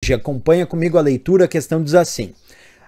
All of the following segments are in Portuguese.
hoje, acompanha comigo a leitura, a questão diz assim,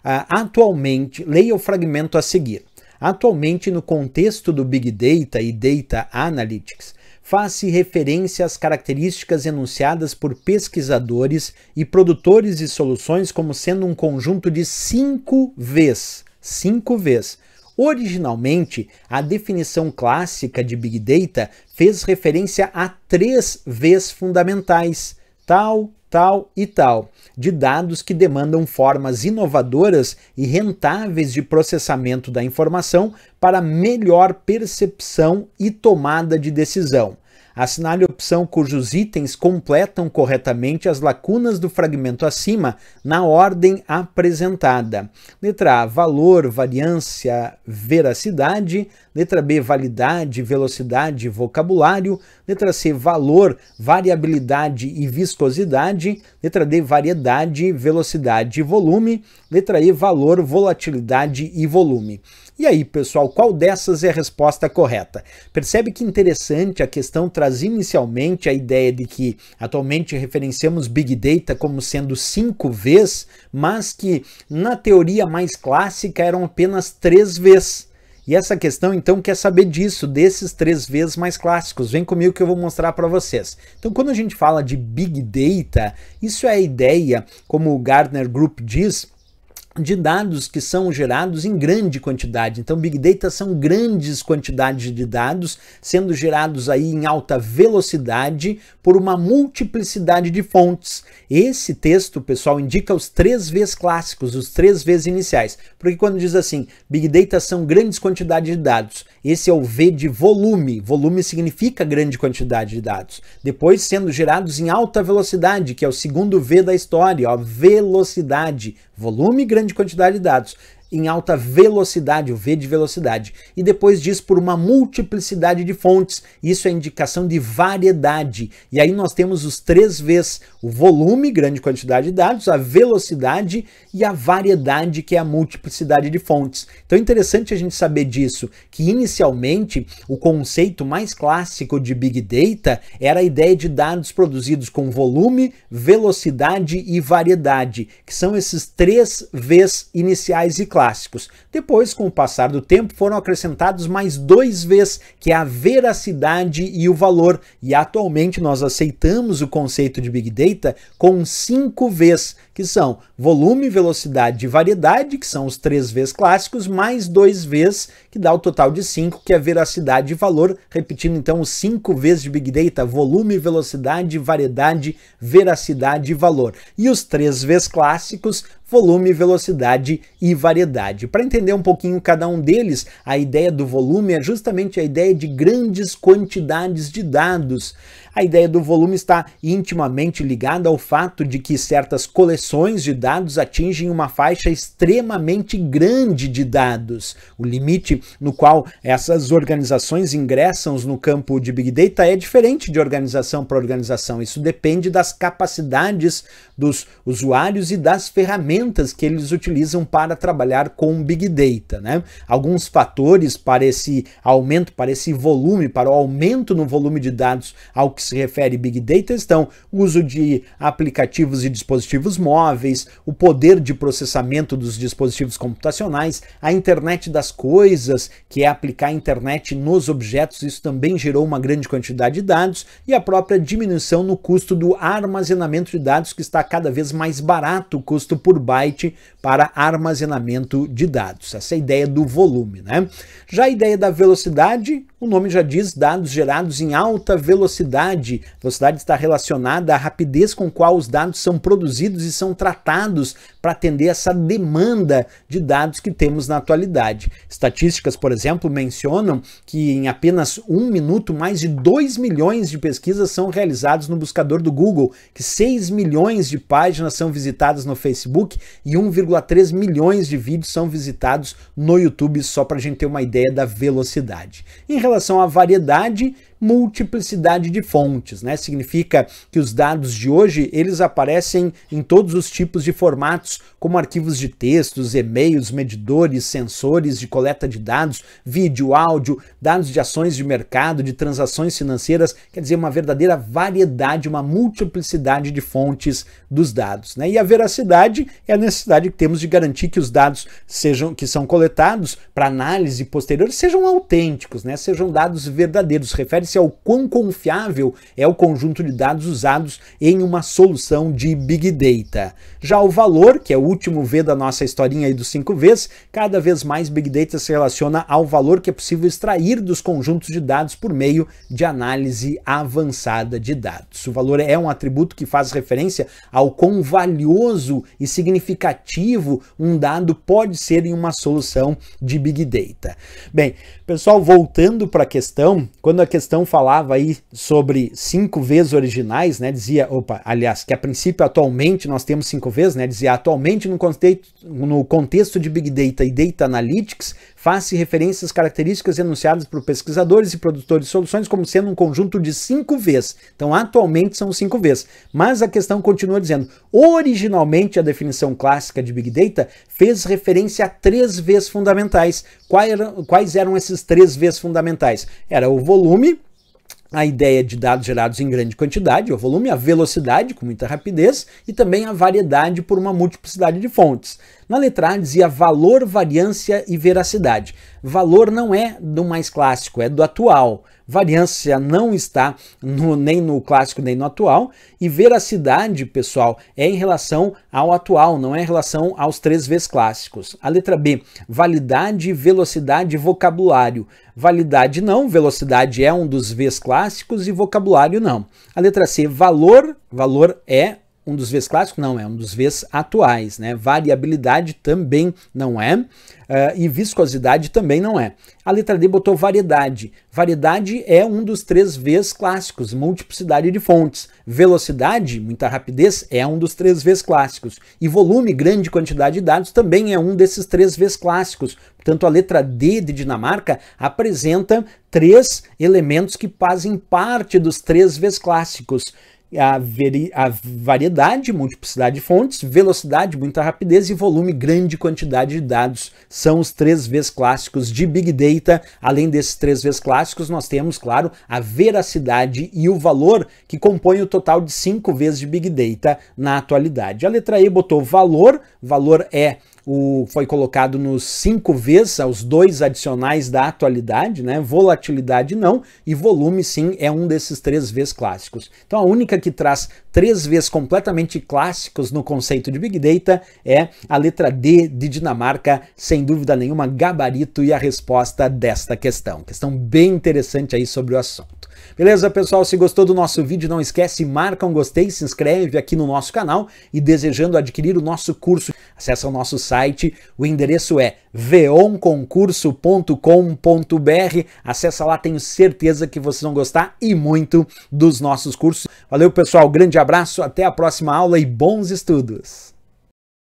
atualmente, leia o fragmento a seguir. Atualmente, no contexto do Big Data e Data Analytics, faz-se referência às características enunciadas por pesquisadores e produtores de soluções como sendo um conjunto de 5 Vs. 5 Vs. Originalmente, a definição clássica de Big Data fez referência a 3 Vs fundamentais, tal, tal e tal, de dados que demandam formas inovadoras e rentáveis de processamento da informação para melhor percepção e tomada de decisão. Assinale a opção cujos itens completam corretamente as lacunas do fragmento acima na ordem apresentada. Letra A, valor, variância, veracidade. Letra B, validade, velocidade, vocabulário. Letra C, valor, variabilidade e viscosidade. Letra D, variedade, velocidade e volume. Letra E, valor, volatilidade e volume. E aí, pessoal, qual dessas é a resposta correta? Percebe que interessante, a questão traz inicialmente a ideia de que atualmente referenciamos Big Data como sendo 5 Vs, mas que na teoria mais clássica eram apenas 3 Vs. E essa questão, então, quer saber disso, desses 3 Vs mais clássicos. Vem comigo que eu vou mostrar para vocês. Então, quando a gente fala de Big Data, isso é a ideia, como o Gartner Group diz, de dados que são gerados em grande quantidade. Então, Big Data são grandes quantidades de dados sendo gerados aí em alta velocidade por uma multiplicidade de fontes. Esse texto, pessoal, indica os 3 Vs clássicos, os 3 Vs iniciais. Porque quando diz assim, Big Data são grandes quantidades de dados, esse é o V de volume. Volume significa grande quantidade de dados. Depois, sendo gerados em alta velocidade, que é o segundo V da história, ó, velocidade. Volume, grande quantidade de dados. Em alta velocidade, o V de velocidade. E depois diz por uma multiplicidade de fontes. Isso é indicação de variedade. E aí nós temos os 3 Vs. O volume, grande quantidade de dados, a velocidade e a variedade, que é a multiplicidade de fontes. Então é interessante a gente saber disso, que inicialmente o conceito mais clássico de Big Data era a ideia de dados produzidos com volume, velocidade e variedade, que são esses 3 Vs iniciais e clássicos. Depois, com o passar do tempo, foram acrescentados mais 2 Vs, que é a veracidade e o valor. E atualmente nós aceitamos o conceito de Big Data com 5 Vs, que são volume, velocidade e variedade, que são os 3 Vs clássicos, mais 2 Vs, que dá o total de 5, que é veracidade e valor. Repetindo então os 5 Vs de Big Data: volume, velocidade, variedade, veracidade e valor. E os 3 Vs clássicos: volume, velocidade e variedade. Para entender um pouquinho cada um deles, a ideia do volume é justamente a ideia de grandes quantidades de dados. A ideia do volume está intimamente ligada ao fato de que certas coleções de dados atingem uma faixa extremamente grande de dados. O limite no qual essas organizações ingressam no campo de Big Data é diferente de organização para organização. Isso depende das capacidades dos usuários e das ferramentas que eles utilizam para trabalhar com Big Data, né? Alguns fatores para esse aumento, para esse volume, para o aumento no volume de dados ao que se refere Big Data estão o uso de aplicativos e dispositivos móveis, o poder de processamento dos dispositivos computacionais, a internet das coisas, que é aplicar a internet nos objetos, isso também gerou uma grande quantidade de dados, e a própria diminuição no custo do armazenamento de dados, que está cada vez mais barato o custo por byte para armazenamento de dados. Essa é a ideia do volume, né? Já a ideia da velocidade, o nome já diz, dados gerados em alta velocidade. Velocidade está relacionada à rapidez com qual os dados são produzidos e são tratados para atender essa demanda de dados que temos na atualidade. Estatísticas, por exemplo, mencionam que em apenas 1 minuto, mais de 2 milhões de pesquisas são realizadas no buscador do Google, que 6 milhões de páginas são visitadas no Facebook e 1,3 milhões de vídeos são visitados no YouTube, só para a gente ter uma ideia da velocidade. Em relação à variedade, multiplicidade de fontes, né? Significa que os dados de hoje, eles aparecem em todos os tipos de formatos, como arquivos de textos, e-mails, medidores, sensores de coleta de dados, vídeo, áudio, dados de ações de mercado, de transações financeiras, quer dizer, uma verdadeira variedade, uma multiplicidade de fontes dos dados, né? E a veracidade é a necessidade que temos de garantir que os dados que são coletados para análise posterior sejam autênticos, né? Sejam dados verdadeiros. Refere-se ao quão confiável é o conjunto de dados usados em uma solução de Big Data. Já o valor, que é o último V da nossa historinha aí dos 5 Vs, cada vez mais Big Data se relaciona ao valor que é possível extrair dos conjuntos de dados por meio de análise avançada de dados. O valor é um atributo que faz referência ao quão valioso e significativo um dado pode ser em uma solução de Big Data. Bem, pessoal, voltando para a questão, quando a questão falava aí sobre 5 Vs originais, né, dizia, aliás, que a princípio atualmente nós temos 5 Vs, né, dizia atualmente no contexto de Big Data e Data Analytics, faz-se referência às características enunciadas por pesquisadores e produtores de soluções como sendo um conjunto de 5 Vs. Então, atualmente são 5 Vs. Mas a questão continua dizendo, originalmente a definição clássica de Big Data fez referência a 3 Vs fundamentais. Quais eram esses 3 Vs fundamentais? Era o volume, a ideia de dados gerados em grande quantidade, o volume, a velocidade, com muita rapidez, e também a variedade por uma multiplicidade de fontes. Na letra A dizia valor, variância e veracidade. Valor não é do mais clássico, é do atual. Variância não está nem no clássico nem no atual. E veracidade, pessoal, é em relação ao atual, não é em relação aos 3 Vs clássicos. A letra B, validade, velocidade e vocabulário. Validade não, velocidade é um dos Vs clássicos e vocabulário não. A letra C, valor é um dos Vs clássicos? Não, é um dos Vs atuais, né? Variabilidade também não é, e viscosidade também não é. A letra D botou variedade. Variedade é um dos 3 Vs clássicos, multiplicidade de fontes. Velocidade, muita rapidez, é um dos 3 Vs clássicos. E volume, grande quantidade de dados, também é um desses 3 Vs clássicos. Portanto, a letra D de Dinamarca apresenta 3 elementos que fazem parte dos 3 Vs clássicos. A variedade, multiplicidade de fontes, velocidade, muita rapidez e volume, grande quantidade de dados. São os 3 Vs clássicos de Big Data. Além desses 3 Vs clássicos, nós temos, claro, a veracidade e o valor, que compõe o total de 5 Vs de Big Data na atualidade. A letra E botou valor. Valor foi colocado nos 5 Vs, aos 2 adicionais da atualidade, né? Volatilidade não, e volume sim é um desses 3 Vs clássicos. Então a única que traz 3 Vs completamente clássicos no conceito de Big Data é a letra D de Dinamarca, sem dúvida nenhuma, gabarito e a resposta desta questão. Questão bem interessante aí sobre o assunto. Beleza, pessoal? Se gostou do nosso vídeo, não esquece, marca um gostei, se inscreve aqui no nosso canal e desejando adquirir o nosso curso, acessa o nosso site, o endereço é veonconcurso.com.br, acessa lá, tenho certeza que vocês vão gostar e muito dos nossos cursos. Valeu, pessoal, grande abraço, até a próxima aula e bons estudos!